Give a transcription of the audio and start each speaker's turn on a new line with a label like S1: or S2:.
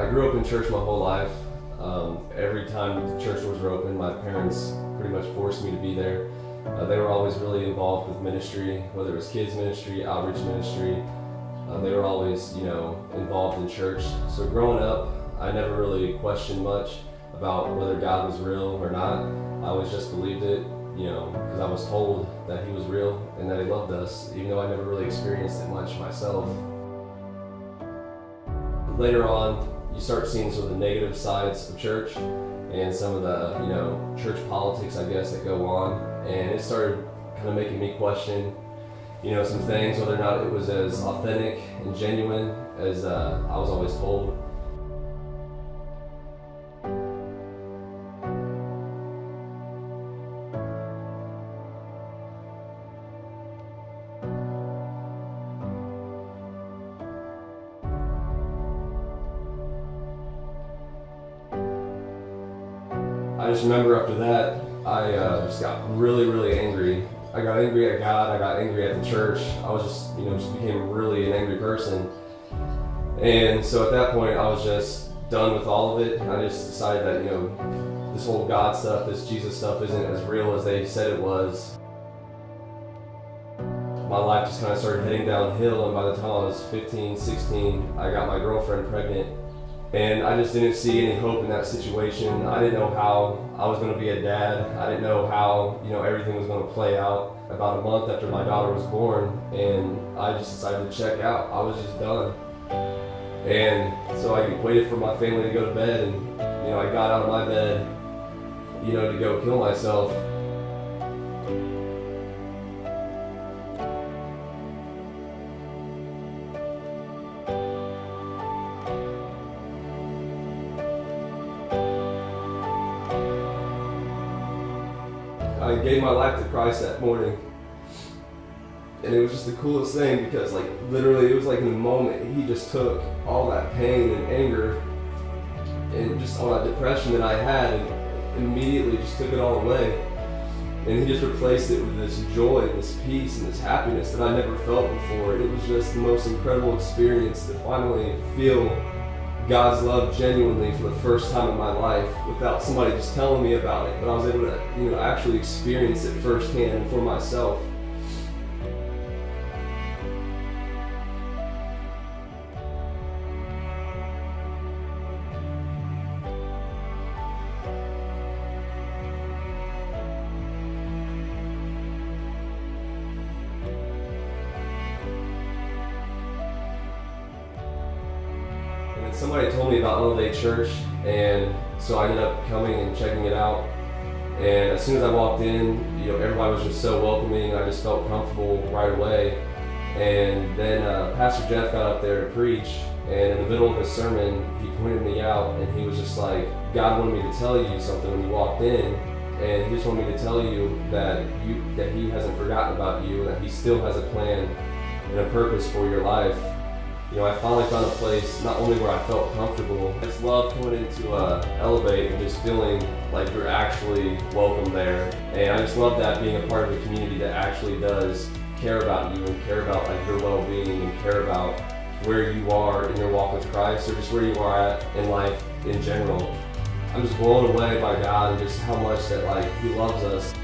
S1: grew up in church my whole life. Every time the church doors were open, my parents pretty much forced me to be there. They were always really involved with ministry, whether it was kids ministry, outreach ministry. They were always, involved in church. So growing up, I never really questioned much about whether God was real or not. I always just believed it, because I was told that He was real and that He loved us, even though I never really experienced it much myself. Later on, you start seeing some of the negative sides of church and some of the, church politics, I guess, that go on. And it started kind of making me question, some things, whether or not it was as authentic and genuine as I was always told. I just remember after that, I just got really, really angry. I got angry at God, I got angry at the church. I was just became really an angry person. And so at that point, I was just done with all of it. I just decided that, this whole God stuff, this Jesus stuff isn't as real as they said it was. My life just kind of started heading downhill, and by the time I was 15, 16, I got my girlfriend pregnant. And I just didn't see any hope in that situation. I didn't know how I was going to be a dad. I didn't know how, everything was going to play out. About a month after my daughter was born, and I just decided to check out. I was just done. And so I waited for my family to go to bed, and, I got out of my bed, to go kill myself. I gave my life to Christ that morning, and it was just the coolest thing because literally it was in a moment He just took all that pain and anger and just all that depression that I had and immediately just took it all away, and He just replaced it with this joy and this peace and this happiness that I never felt before. It was just the most incredible experience to finally feel God's love genuinely for the first time in my life without somebody just telling me about it, but I was able to, actually experience it firsthand for myself. And somebody told me about Elevate Church, and so I ended up coming and checking it out. And as soon as I walked in, everybody was just so welcoming. I just felt comfortable right away. And then Pastor Jeff got up there to preach, and in the middle of his sermon, he pointed me out, and he was just like, God wanted me to tell you something when you walked in, and He just wanted me to tell you that He hasn't forgotten about you, and that He still has a plan and a purpose for your life. I finally found a place not only where I felt comfortable. I just loved coming into Elevate and just feeling like you're actually welcome there. And I just love that, being a part of a community that actually does care about you and care about your well-being and care about where you are in your walk with Christ, or just where you are at in life in general. I'm just blown away by God and just how much that He loves us.